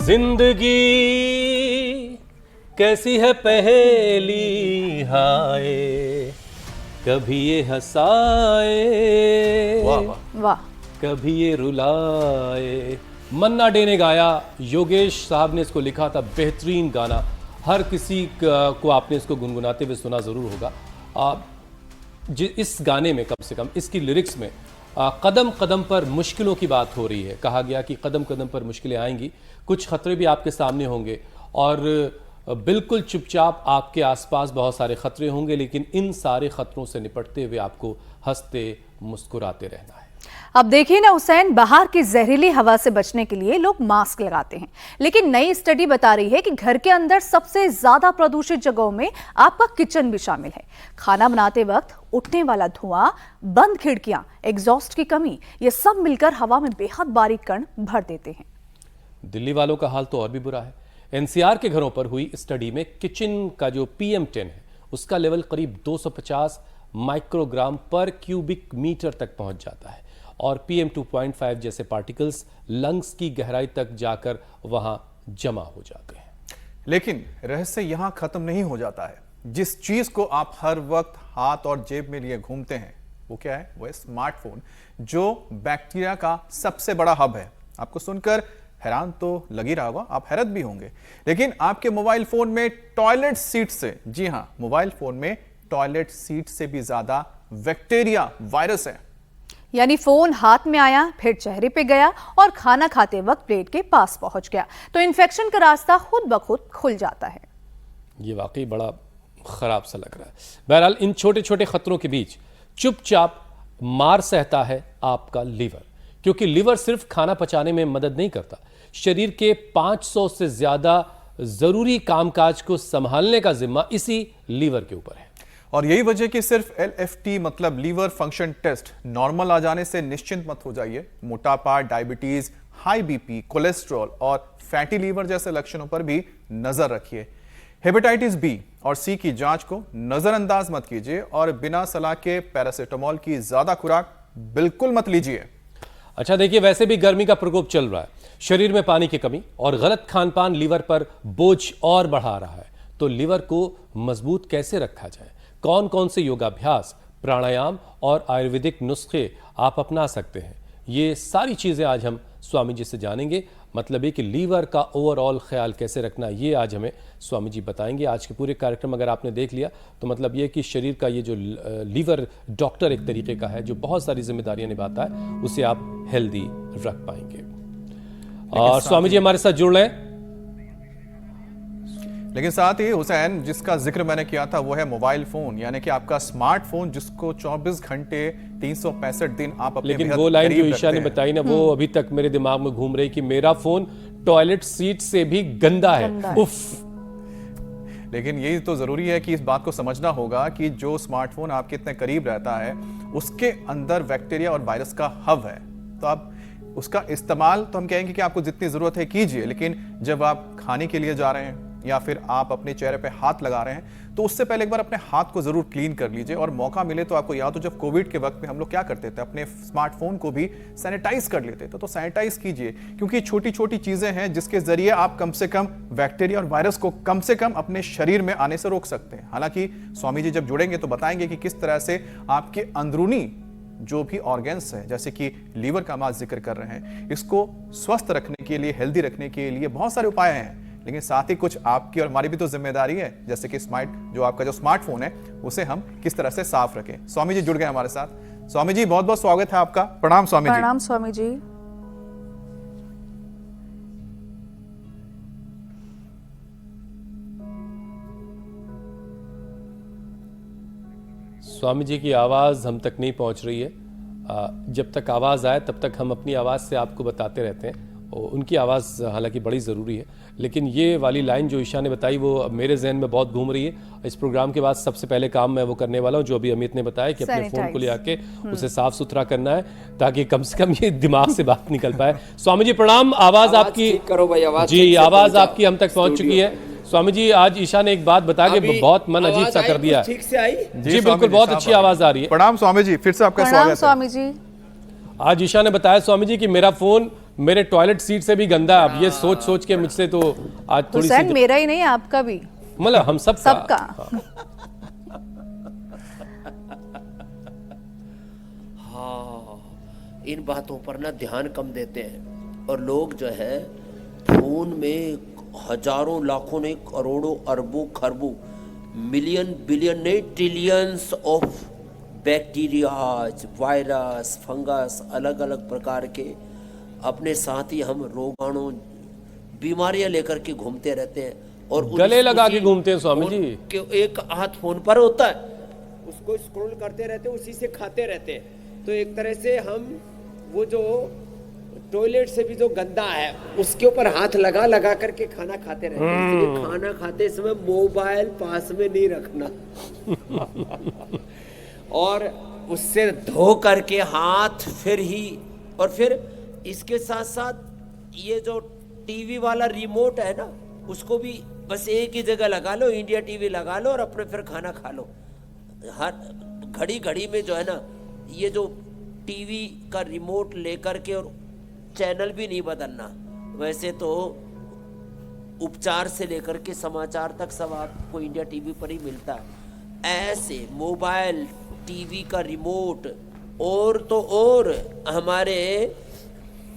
जिंदगी कैसी है पहेली हाय, कभी ये हंसाए वाह, कभी ये रुलाए। मन्ना डे ने गाया, योगेश साहब ने इसको लिखा था, बेहतरीन गाना। हर किसी को आपने इसको गुनगुनाते हुए सुना जरूर होगा। इस गाने में कम से कम इसकी लिरिक्स में कदम कदम पर मुश्किलों की बात हो रही है। कहा गया कि कदम कदम पर मुश्किलें आएंगी, कुछ खतरे भी आपके सामने होंगे और बिल्कुल चुपचाप आपके आसपास बहुत सारे खतरे होंगे, लेकिन इन सारे खतरों से निपटते हुए आपको हंसते मुस्कुराते रहना है। अब देखिए ना हुसैन, बाहर की जहरीली हवा से बचने के लिए लोग मास्क लगाते हैं, लेकिन नई स्टडी बता रही है कि घर के अंदर सबसे ज्यादा प्रदूषित जगहों में आपका किचन भी शामिल है। खाना बनाते वक्त उठने वाला धुआं, बंद खिड़कियां, एग्जॉस्ट की कमी, ये सब मिलकर हवा में बेहद बारीक कण भर देते हैं। दिल्ली वालों का हाल तो और भी बुरा है। एनसीआर के घरों पर हुई स्टडी में किचन का जो PM10 है उसका लेवल करीब 250 माइक्रोग्राम पर क्यूबिक मीटर तक पहुंच जाता है और PM2.5 जैसे पार्टिकल्स लंग्स की गहराई तक जाकर वहां जमा हो जाते हैं। लेकिन रहस्य यहां खत्म नहीं हो जाता है। जिस चीज को आप हर वक्त हाथ और जेब में लिए घूमते हैं वो क्या है? वो है स्मार्टफोन, जो बैक्टीरिया का सबसे बड़ा हब है। आपको सुनकर हैरान तो लग ही रहा होगा, आप हैरत भी होंगे, लेकिन आपके मोबाइल फोन में टॉयलेट सीट से, जी हां, मोबाइल फोन में टॉयलेट सीट से भी ज्यादा बैक्टीरिया वायरस है। यानी फोन हाथ में आया, फिर चेहरे पे गया और खाना खाते वक्त प्लेट के पास पहुंच गया, तो इन्फेक्शन का रास्ता खुद ब खुद खुल जाता है। ये वाकई बड़ा खराब सा लग रहा है। बहरहाल इन छोटे छोटे खतरों के बीच चुपचाप मार सहता है आपका लीवर, क्योंकि लीवर सिर्फ खाना पचाने में मदद नहीं करता, शरीर के 500 से ज्यादा जरूरी कामकाज को संभालने का जिम्मा इसी लीवर के ऊपर है। और यही वजह कि सिर्फ LFT मतलब लीवर फंक्शन टेस्ट नॉर्मल आ जाने से निश्चिंत मत हो जाइए। मोटापा, डायबिटीज, हाई BP, कोलेस्ट्रॉल और फैटी लीवर जैसे लक्षणों पर भी नजर रखिए। हेपेटाइटिस B और C की जांच को नजरअंदाज मत कीजिए और बिना सलाह के पैरासीटामोल की ज्यादा खुराक बिल्कुल मत लीजिए। अच्छा देखिए, वैसे भी गर्मी का प्रकोप चल रहा है, शरीर में पानी की कमी और गलत खानपान लीवर पर बोझ और बढ़ा रहा है। तो लीवर को मजबूत कैसे रखा जाए? कौन कौन से योगाभ्यास, प्राणायाम और आयुर्वेदिक नुस्खे आप अपना सकते हैं, ये सारी चीजें आज हम स्वामी जी से जानेंगे। मतलब है कि लीवर का ओवरऑल ख्याल कैसे रखना, ये आज हमें स्वामी जी बताएंगे। आज के पूरे कार्यक्रम अगर आपने देख लिया तो मतलब ये कि शरीर का ये जो लीवर डॉक्टर एक तरीके का है जो बहुत सारी जिम्मेदारियां निभाता है, उसे आप हेल्दी रख पाएंगे। और स्वामी जी हमारे साथ जुड़ रहे हैं। लेकिन साथ ही हुसैन, जिसका जिक्र मैंने किया था वो है मोबाइल फोन, यानी कि आपका स्मार्टफोन, जिसको 24 घंटे 365 दिन आप अपने लेकिन वो लाइन जो ईशा ने बताई ना, वो अभी तक मेरे दिमाग में घूम रही कि मेरा फोन टॉयलेट सीट से भी गंदा है। उफ। लेकिन ये तो जरूरी है कि इस बात को समझना होगा कि जो स्मार्टफोन आपके इतने करीब रहता है उसके अंदर बैक्टीरिया और वायरस का हब है। तो आप उसका इस्तेमाल, तो हम कहेंगे कि आपको जितनी जरूरत है कीजिए, लेकिन जब आप खाने के लिए जा रहे हैं या फिर आप अपने चेहरे पे हाथ लगा रहे हैं तो उससे पहले एक बार अपने हाथ को जरूर क्लीन कर लीजिए। और मौका मिले तो आपको याद हो, जब कोविड के वक्त में हम लोग क्या करते थे, अपने स्मार्टफोन को भी सैनिटाइज कर लेते थे। तो सैनिटाइज कीजिए, क्योंकि छोटी छोटी चीजें हैं जिसके जरिए आप कम से कम बैक्टीरिया और वायरस को कम से कम अपने शरीर में आने से रोक सकते हैं। हालांकि स्वामी जी जब जुड़ेंगे तो बताएंगे कि किस तरह से आपके अंदरूनी जो भी ऑर्गन्स है, जैसे कि लीवर का हम आज जिक्र कर रहे हैं, इसको स्वस्थ रखने के लिए, हेल्दी रखने के लिए बहुत सारे उपाय हैं। लेकिन साथ ही कुछ आपकी और हमारी भी तो जिम्मेदारी है, जैसे कि आपका जो स्मार्टफोन है उसे हम किस तरह से साफ रखें। स्वामी जी जुड़ गए हमारे साथ। स्वामी जी बहुत बहुत स्वागत है आपका। प्रणाम स्वामी जी। प्रणाम स्वामी जी। स्वामी जी की आवाज़ हम तक नहीं पहुंच रही है। जब तक आवाज़ आए तब तक हम अपनी आवाज़ से आपको बताते रहते हैं। उनकी आवाज़ हालांकि बड़ी ज़रूरी है, लेकिन ये वाली लाइन जो ईशा ने बताई वो मेरे जहन में बहुत घूम रही है। इस प्रोग्राम के बाद सबसे पहले काम मैं वो करने वाला हूँ जो अभी अमित ने बताया कि अपने फ़ोन को ले आके उसे साफ सुथरा करना है, ताकि कम से कम ये दिमाग से बात निकल पाए। स्वामी जी प्रणाम। आवाज़ आपकी करो भाई, आवाज़ जी, आवाज़ आपकी हम तक पहुँच चुकी है। स्वामी जी आज ईशा ने एक बात बता के बहुत मन अजीब सा कर दिया। ठीक से आई जी बिल्कुल, बहुत अच्छी आवाज़ आ रही है। प्रणाम स्वामी जी, फिर से आपका स्वागत है। स्वामी जी। आज ईशा ने बताया स्वामी जी कि मेरा फोन मेरे टॉयलेट सीट से भी गंदा है। अब ये सोच सोच के मुझसे तो आज थोड़ी हुसैन सी मेरा ही नहीं आपका भी, मतलब हम सबका। हाँ, इन बातों पर ना ध्यान कम देते हैं और लोग जो है फोन में हजारों लाखों नहीं करोड़ों अरबों खरबों मिलियन बिलियन नहीं trillions of bacterias virus fungus अलग अलग प्रकार के अपने साथ ही हम रोगाणु बीमारियां लेकर के घूमते रहते हैं और गले लगा के घूमते हैं स्वामी जी। एक हाथ फोन पर होता है, उसको स्क्रॉल करते रहते हैं, उसी से खाते रहते हैं। तो एक तरह से हम वो जो टॉयलेट से भी जो गंदा है उसके ऊपर हाथ लगा लगा करके खाना खाते रहते हैं। इसलिए खाना खाते समय मोबाइल पास में नहीं रखना और उससे धो करके हाथ फिर ही। और फिर इसके साथ साथ ये जो टीवी वाला रिमोट है ना उसको भी बस एक ही जगह लगा लो, इंडिया टीवी लगा लो और अपने फिर खाना खा लो। हर घड़ी घड़ी में जो है ना ये जो टीवी का रिमोट लेकर के और चैनल भी नहीं बदलना। वैसे तो उपचार से लेकर के समाचार तक सब आपको इंडिया टीवी पर ही मिलता है। ऐसे मोबाइल टीवी का रिमोट और तो और हमारे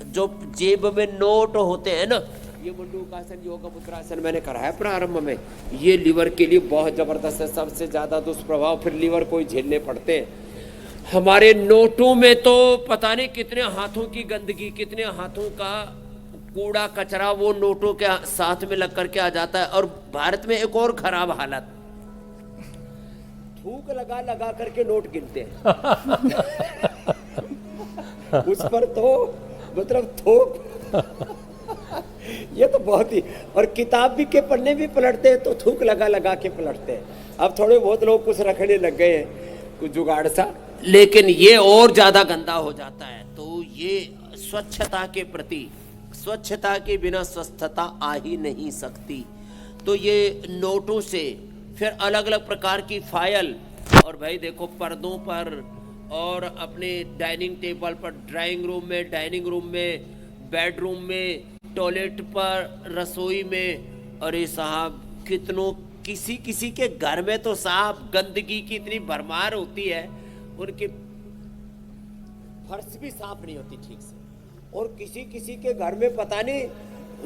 जो जेब में नोट होते हैं ना, ये मंडूकासन योग मुद्रासन मैंने कराया प्रारंभ में, ये लीवर के लिए बहुत जबरदस्त है। सबसे ज्यादा दुष्प्रभाव फिर लीवर को ही झेलने पड़ते हैं। हमारे नोटों में तो पता नहीं कितने हाथों की गंदगी, कितने हाथों का कूड़ा कचरा वो नोटों के साथ में लग करके आ जाता है। और भारत में एक और खराब हालत, थूक लगा लगा करके नोट गिनते हैं उस पर तो मतलब थूक ये तो बहुत ही। और किताब भी के पन्ने भी पलटते हैं तो थूक लगा लगा के पलटते हैं। अब थोड़े बहुत लोग कुछ रखने लग गए हैं, कुछ जुगाड़ सा, लेकिन ये और ज्यादा गंदा हो जाता है। तो ये स्वच्छता के प्रति, स्वच्छता के बिना स्वस्थता आ ही नहीं सकती। तो ये नोटों से फिर अलग अलग प्रकार की फाइल, और भाई देखो पर्दों पर और अपने डाइनिंग टेबल पर, ड्राइंग रूम में, डाइनिंग रूम में, बेडरूम में, टॉयलेट पर, रसोई में। अरे साहब कितनों किसी किसी के घर में तो साहब गंदगी की इतनी भरमार होती है, उनके फर्श भी साफ नहीं होती ठीक से। और किसी किसी के घर में पता नहीं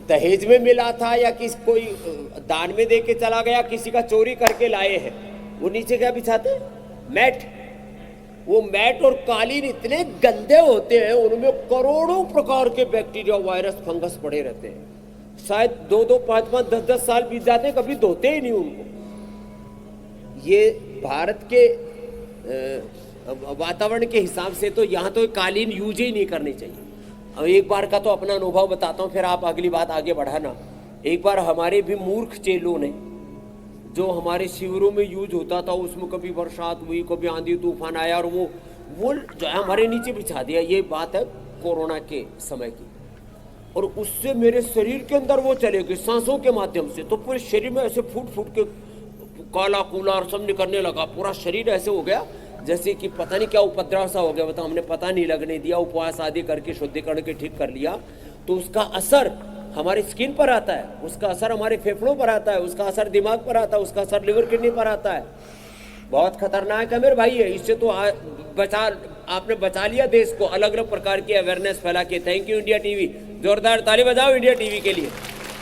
दहेज में मिला था या कोई दान में दे के चला गया, किसी का चोरी करके लाए हैं। वो नीचे क्या बिछाते, मैट। वो मैट और कालीन इतने गंदे होते हैं, उनमें करोड़ों प्रकार के बैक्टीरिया वायरस फंगस पड़े रहते हैं। शायद 2-2, 5-5, 10-10 साल बीत जाते हैं, कभी धोते ही नहीं उनको। ये भारत के वातावरण के हिसाब से तो यहाँ तो कालीन यूज ही नहीं करनी चाहिए। अब एक बार का तो अपना अनुभव बताता हूँ, फिर आप अगली बात आगे बढ़ाना। एक बार हमारे भी मूर्ख चेलों ने, जो हमारे शिविरों में यूज होता था, उसमें कभी बरसात हुई, कभी आंधी तूफान आया और वो जो है हमारे नीचे बिछा दिया। ये बात है कोरोना के समय की। और उससे मेरे शरीर के अंदर वो चले गए सांसों के माध्यम से, तो पूरे शरीर में ऐसे फूट फूट के काला कूला और सब निकलने लगा। पूरा शरीर ऐसे हो गया जैसे कि पता नहीं क्या उपद्रव सा हो गया। बताओ, हमने पता नहीं लगने दिया, उपवास आदि करके शुद्धिकरण के ठीक कर लिया। तो उसका असर हमारी स्किन पर आता है, उसका असर हमारे फेफड़ों पर आता है, उसका असर दिमाग पर आता है, उसका असर लिवर किडनी पर आता है। बहुत खतरनाक है मेरे भाई है। इससे तो आपने बचा लिया देश को, अलग अलग प्रकार की अवेयरनेस फैला के। थैंक यू इंडिया टीवी, जोरदार ताली बजाओ इंडिया टीवी के लिए।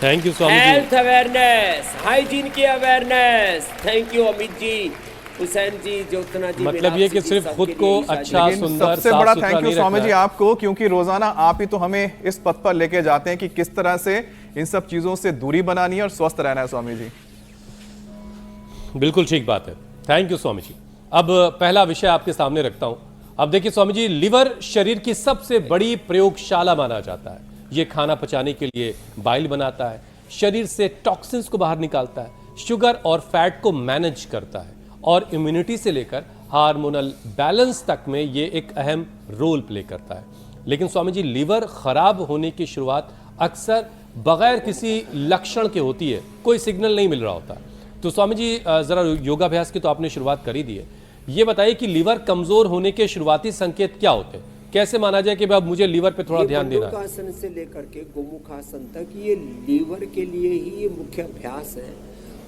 Thank you Swami ji. Health awareness, hygiene की awareness. Thank you Amit ji, Hussain ji, Jyotsna ji. मतलब ये कि सिर्फ खुद को अच्छा, सुंदर, सबसे बड़ा थैंक यू स्वामी जी आपको, क्योंकि रोजाना आप ही तो हमें इस पथ पर लेके जाते हैं कि किस तरह से इन सब चीजों से दूरी बनानी है और स्वस्थ रहना है। स्वामी जी बिल्कुल ठीक बात है। थैंक यू स्वामी जी। अब पहला विषय आपके सामने रखता हूं। अब देखिए स्वामी जी, लिवर शरीर की सबसे बड़ी प्रयोगशाला माना जाता है। यह खाना पचाने के लिए बाइल बनाता है, शरीर से टॉक्सिन्स को बाहर निकालता है, शुगर और फैट को मैनेज करता है, और इम्यूनिटी से लेकर हार्मोनल बैलेंस तक में ये एक अहम रोल प्ले करता है। लेकिन स्वामी जी, लीवर खराब होने की शुरुआत अक्सर बगैर किसी लक्षण के होती है, कोई सिग्नल नहीं मिल रहा होता। तो स्वामी जी जरा योगाभ्यास की तो आपने शुरुआत कर ही दी है, ये बताइए कि लीवर कमजोर होने के शुरुआती संकेत क्या होते हैं, कैसे माना जाए कि अब मुझे लीवर पे थोड़ा ये ध्यान देना है? बंदूकासन से लेकर के गोमुखासन तक ये लीवर के लिए ही ये मुख्य अभ्यास है।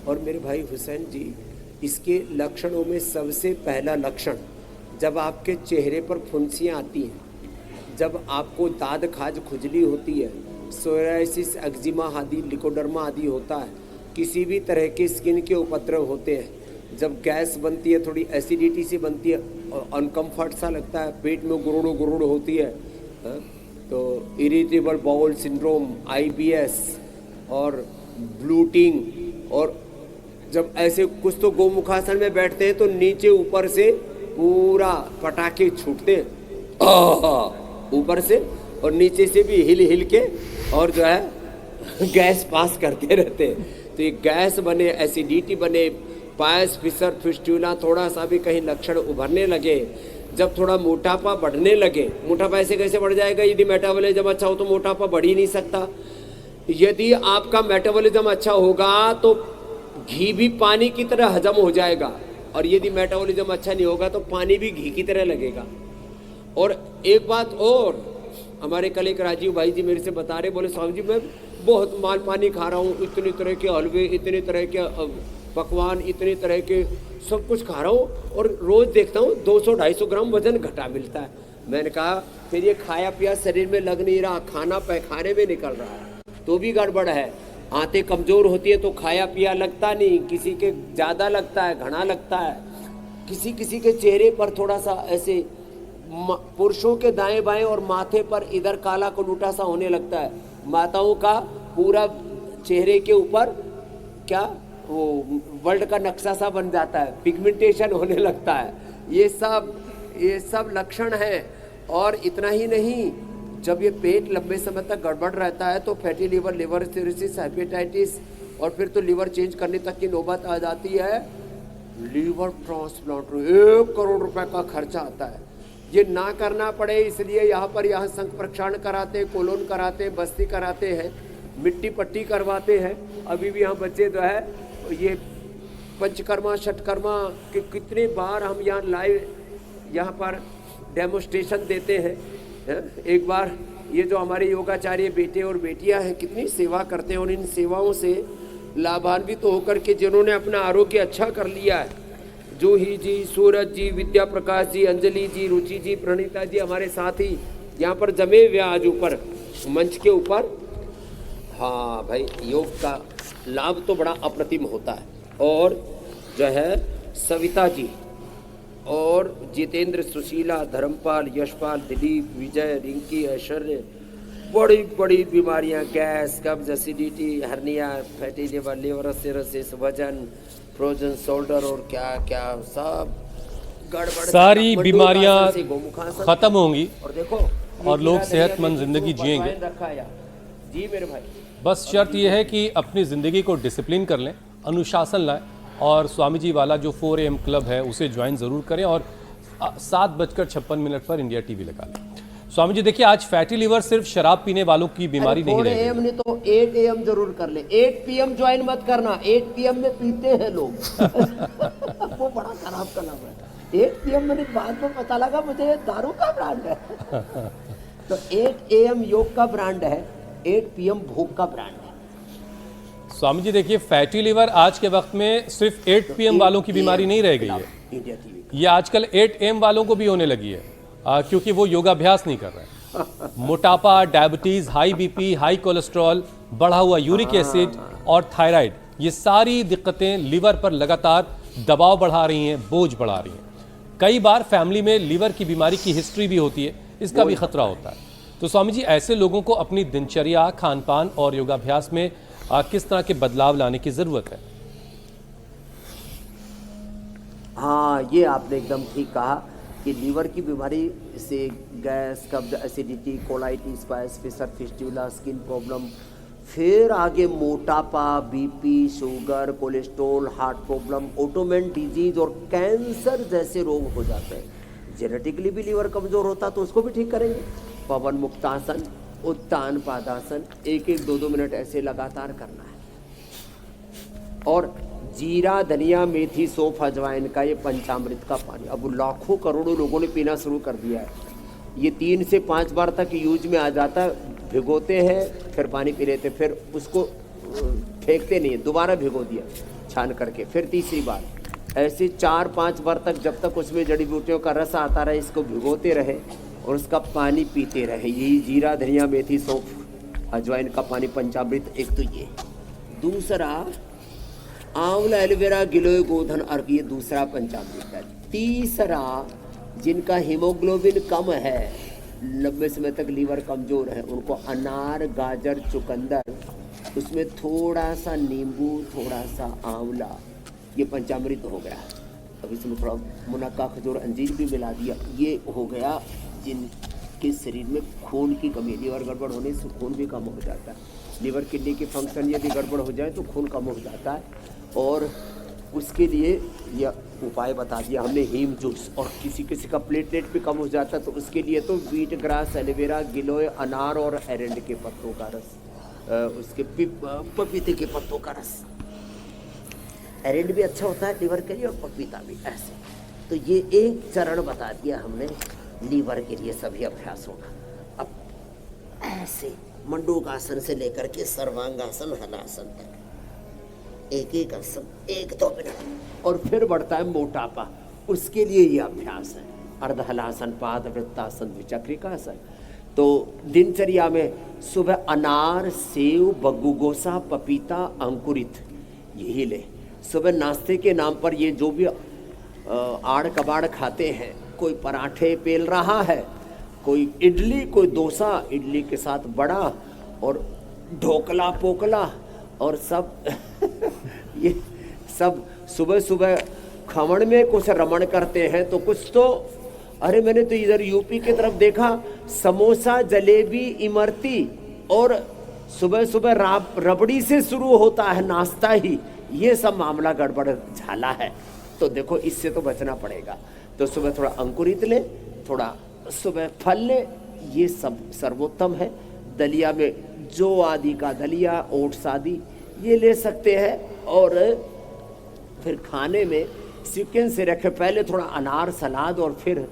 और मेरे भाई हुसैन जी, इसके लक्षणों में सबसे पहला लक्षण, जब आपके चेहरे पर फुंसियाँ आती हैं, जब आपको दाद खाज खुजली होती है, सोराइसिस, एक्जिमा आदि, लिकोडर्मा आदि होता है, किसी भी तरह के स्किन के उपद्रव होते हैं, जब गैस बनती है, थोड़ी एसिडिटी सी बनती है और अनकम्फर्ट सा लगता है, पेट में गुरुड़ होती है, तो इरिटेबल बाउल सिंड्रोम, IBS और ब्लूटिंग, और जब ऐसे कुछ तो गोमुखासन में बैठते हैं तो नीचे ऊपर से पूरा पटाखे छूटते हैं ऊपर से, और नीचे से भी हिल के, और जो है गैस पास करते रहते हैं। तो ये गैस बने, एसिडिटी बने, पायस, फिसर, फिस्टुला, थोड़ा सा भी कहीं लक्षण उभरने लगे, जब थोड़ा मोटापा बढ़ने लगे, मोटापा ऐसे कैसे बढ़ जाएगा? यदि मेटाबॉलिज्म अच्छा हो तो मोटापा बढ़ ही नहीं सकता। यदि आपका मेटाबॉलिज्म अच्छा होगा तो घी भी पानी की तरह हजम हो जाएगा, और यदि मेटाबॉलिज्म अच्छा नहीं होगा तो पानी भी घी की तरह लगेगा। और एक बात और, हमारे कल एक राजीव भाई जी मेरे से बता रहे, बोले स्वामी जी मैं बहुत माल पानी खा रहा हूँ, इतने तरह के हलवे, इतने तरह के पकवान, इतने तरह के सब कुछ खा रहा हूँ, और रोज़ देखता हूँ 200-250 ग्राम वजन घटा मिलता है। मैंने कहा फिर ये खाया पिया शरीर में लग नहीं रहा, खाना पैखाने में निकल रहा है, तो भी गड़बड़ है। आंतें कमज़ोर होती है तो खाया पिया लगता नहीं, किसी के ज़्यादा लगता है, घना लगता है, किसी किसी के चेहरे पर थोड़ा सा ऐसे, पुरुषों के दाएं बाएं और माथे पर इधर काला कुलूटा सा होने लगता है, माताओं का पूरा चेहरे के ऊपर क्या वो वर्ल्ड का नक्शा सा बन जाता है, पिगमेंटेशन होने लगता है। ये सब लक्षण है। और इतना ही नहीं, जब ये पेट लंबे समय तक गड़बड़ रहता है तो fatty liver, liver cirrhosis, hepatitis, और फिर तो लीवर चेंज करने तक की नौबत आ जाती है। लीवर ट्रांसप्लांट 1 करोड़ रुपए का खर्चा आता है। ये ना करना पड़े इसलिए यहाँ संख प्रक्षालन कराते हैं, कोलोन कराते हैं, बस्ती कराते हैं, मिट्टी पट्टी करवाते हैं। अभी भी यहाँ बच्चे जो है ये पंचकर्मा षटकर्मा के कितने बार हम यहाँ लाइव यहाँ पर डेमोस्ट्रेशन देते हैं। एक बार ये जो हमारे योगाचार्य बेटे और बेटियां हैं कितनी सेवा करते हैं, और इन सेवाओं से लाभान्वित तो होकर के जिन्होंने अपना आरोग्य अच्छा कर लिया है, जूही जी, सूरज जी, विद्या प्रकाश जी, अंजलि जी, रुचि जी, प्रणीता जी, हमारे साथ ही यहाँ पर जमे हुए आज ऊपर मंच के ऊपर। हाँ भाई, योग का लाभ तो बड़ा अप्रतिम होता है। और जो है सविता जी और जितेंद्र, सुशीला, धर्मपाल, यशपाल, दिलीप, विजय, रिंकी, ऐश्वर्य, बड़ी बड़ी बीमारियां, गैस, कब्ज, acidity, hernia, fatty liver, liver cirrhosis, वजन, फ्रोजन शोल्डर, और क्या क्या सब गड़बड़, सारी बीमारियां गोमुखासन खत्म होंगी और देखो और लोग सेहतमंद जिंदगी जिएंगे। रखा है जी मेरे भाई। बस शर्त यह है कि अपनी ज़िंदगी को डिसिप्लिन कर लें, अनुशासन लाएं, और स्वामी जी वाला जो 4 AM क्लब है उसे ज्वाइन ज़रूर करें, और 7:56 पर इंडिया TV लगा लें। स्वामी जी देखिए, आज फैटी लीवर सिर्फ शराब पीने वालों की बीमारी नहीं रह गई। नहीं तो 8 AM जरूर कर ले। 8 PM ज्वाइन मत करना, 8 PM में पीते हैं लोग वो बड़ा खराब कलम है। 8 PM मैंने बाद में पता लगा मुझे दारू का ब्रांड है तो 8 AM योग का ब्रांड है, 8 PM भूख का ब्रांड है। स्वामी जी देखिए, फैटी लीवर आज के वक्त में सिर्फ 8 PM वालों की बीमारी नहीं रह गई है, इंडिया TV ये आजकल 8 AM वालों को भी होने लगी है, क्योंकि वो योगाभ्यास नहीं कर रहे हैं। मोटापा, diabetes, high BP, high cholesterol, बढ़ा हुआ यूरिक एसिड और थायराइड, ये सारी दिक्कतें लीवर पर लगातार दबाव बढ़ा रही हैं, बोझ बढ़ा रही हैं। कई बार फैमिली में लीवर की बीमारी की हिस्ट्री भी होती है, इसका भी खतरा होता है। तो स्वामी जी, ऐसे लोगों को अपनी दिनचर्या, खान पान और योगाभ्यास में किस तरह के बदलाव लाने की जरूरत है? हाँ, ये आपने एकदम ठीक कहा कि लीवर की बीमारी से गैस, कब्ज, एसिडिटी, कोलाइटिस, पायस, फिसर, फिस्टुला, स्किन प्रॉब्लम, फिर आगे मोटापा, BP, sugar, cholesterol, heart problem, autoimmune disease और कैंसर जैसे रोग हो जाते हैं। जेनेटिकली भी लीवर कमजोर होता तो उसको भी ठीक करेंगे। पवन मुक्तासन, उत्तान पादासन 1-1, 2-2 मिनट ऐसे लगातार करना है। और जीरा, धनिया, मेथी, सौंफ, अजवाइन का ये पंचामृत का पानी अब लाखों करोड़ों लोगों ने पीना शुरू कर दिया है। ये 3 से 5 बार तक यूज में आ जाता है। भिगोते हैं, फिर पानी पी लेते, फिर उसको फेंकते नहीं है, दोबारा भिगो दिया छान करके, फिर तीसरी बार, ऐसे 4-5 बार तक, जब तक उसमें जड़ी बूटियों का रस आता रहे, इसको भिगोते रहे और उसका पानी पीते रहे। यही जीरा, धनिया, मेथी, सौंफ, अजवाइन का पानी, पंचामृत। एक तो ये, दूसरा आंवला, एलोवेरा, गिलोय, गोधन अर्क, ये दूसरा पंचामृत है। तीसरा, जिनका हीमोग्लोबिन कम है, लंबे समय तक लीवर कमजोर है, उनको अनार, गाजर, चुकंदर, उसमें थोड़ा सा नींबू, थोड़ा सा आंवला, ये पंचामृत हो गया। अब इसमें थोड़ा मुनक्का, खजूर, अंजीर भी मिला दिया, ये हो गया। जिनके शरीर में खून की कमी, लीवर गड़बड़ होने से खून भी कम हो जाता है। लीवर किडनी की फंक्शन यदि गड़बड़ हो जाए तो खून कम हो जाता है, और उसके लिए यह उपाय बता दिया हमने, हीम जूस। और किसी किसी का प्लेटलेट भी कम हो जाता है तो उसके लिए तो व्हीट ग्रास, एलोवेरा, गिलोय, अनार और एरंड के पत्तों का रस, उसके पपीते के पत्तों का रस। एरंड भी अच्छा होता है लीवर के लिए और पपीता भी। ऐसे तो ये एक चरण बता दिया हमने लीवर के लिए सभी अभ्यास होगा। अब ऐसे मंडूकासन से लेकर के सर्वांगासन, हलासन तक एक एक आसन 1-2 मिनट, और फिर बढ़ता है मोटापा, उसके लिए ये अभ्यास है। अर्धहलासन, पाद वृत्तासन, द्विचक्रिकासन। तो दिनचर्या में सुबह अनार, सेव, बग्गू-गोसा, पपीता, अंकुरित, यही ले। सुबह नाश्ते के नाम पर ये जो भी आड़ कबाड़ खाते हैं, कोई पराठे पेल रहा है, कोई इडली, कोई डोसा, इडली के साथ बड़ा, और ढोकला पोकला, और सब ये सब सुबह सुबह खमण में कुछ रमण करते हैं, तो कुछ तो, अरे मैंने तो इधर यूपी की तरफ देखा, समोसा, जलेबी, इमरती, और सुबह सुबह रबड़ी से शुरू होता है नाश्ता ही। ये सब मामला गड़बड़ झाला है। तो देखो, इससे तो बचना पड़ेगा। तो सुबह थोड़ा अंकुरित ले, थोड़ा सुबह फल ले, ये सब सर्वोत्तम है। दलिया में जौ आदि का दलिया, ओट्स आदि ये ले सकते हैं। और फिर खाने में सीक्वेंस से रखें, पहले थोड़ा अनार, सलाद, और फिर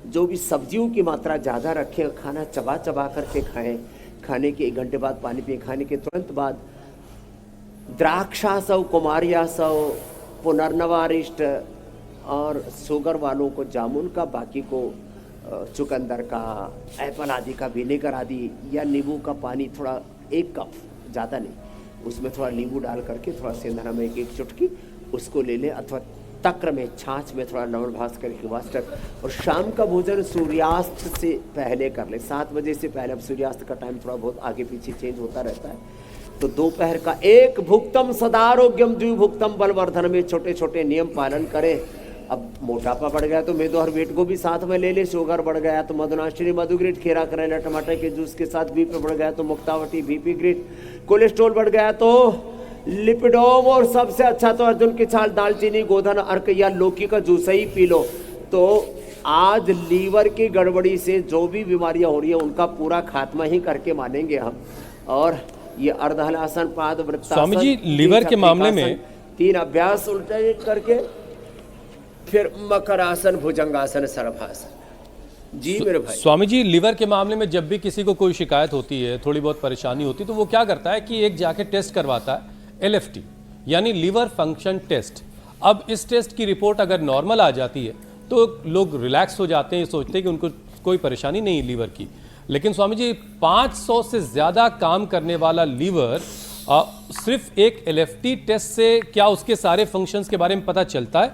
जो भी सब्जियों की मात्रा ज़्यादा रखें। खाना चबा चबा करके खाएं। खाने के 1 घंटे बाद पानी पिए, खाने के तुरंत बाद द्राक्षासव, कुमारियासव, पुनर्नवारिष्ट, और शुगर वालों को जामुन का, बाकी को चुकंदर का, एप्पल आदि का विनेगर आदि, या नींबू का पानी थोड़ा 1 कप, ज़्यादा नहीं, उसमें थोड़ा नींबू डाल करके, थोड़ा सेंधा नमक 1 चुटकी, उसको ले लें। अथवा तक्र में, छाछ में थोड़ा लवण भास करके वास्टर। और शाम का भोजन सूर्यास्त से पहले कर ले, 7 बजे से पहले। अब सूर्यास्त का टाइम थोड़ा बहुत आगे पीछे चेंज होता रहता है। तो दोपहर का 1 भुक्तम सदारोग्यम, 2 भुक्तम बलवर्धन में छोटे छोटे नियम पालन करें। अब मोटापा बढ़ गया तो मेदो हर वेट को भी साथ में ले ले। शुगर बढ़ गया तो मधुनाश्री, मधुग्रिट, खीरा, करेला, टमाटर के जूस के साथ। बीपी बढ़ गया तो मुक्तावटी, बीपी ग्रिट। कोलेस्ट्रॉल बढ़ गया तो लिपिडोम, और सबसे अच्छा तो अर्जुन की छाल, दालचीनी, गोधन अर्क या लौकी का जूस ही पी लो। तो आज लीवर की गड़बड़ी से जो भी बीमारियां हो रही है, उनका पूरा खात्मा ही करके मानेंगे हम। और ये अर्धहलासन, पाद वृत्तासन, स्वामी जी, लीवर के मामले में 3 अभ्यास उल्टे करके, फिर मकरासन, भुजंगासन, सर्वासन। जी मेरे भाई। स्वामी जी, लीवर के मामले में जब भी किसी को कोई शिकायत होती है, थोड़ी बहुत परेशानी होती है, तो वो क्या करता है कि एक जाके टेस्ट करवाता है, LFT यानी लीवर फंक्शन टेस्ट। अब इस टेस्ट की रिपोर्ट अगर नॉर्मल आ जाती है तो लोग रिलैक्स हो जाते हैं, सोचते हैं कि उनको कोई परेशानी नहीं है लीवर की। लेकिन स्वामी जी, 500 से ज़्यादा काम करने वाला लीवर, सिर्फ एक LFT टेस्ट से क्या उसके सारे फंक्शंस के बारे में पता चलता है?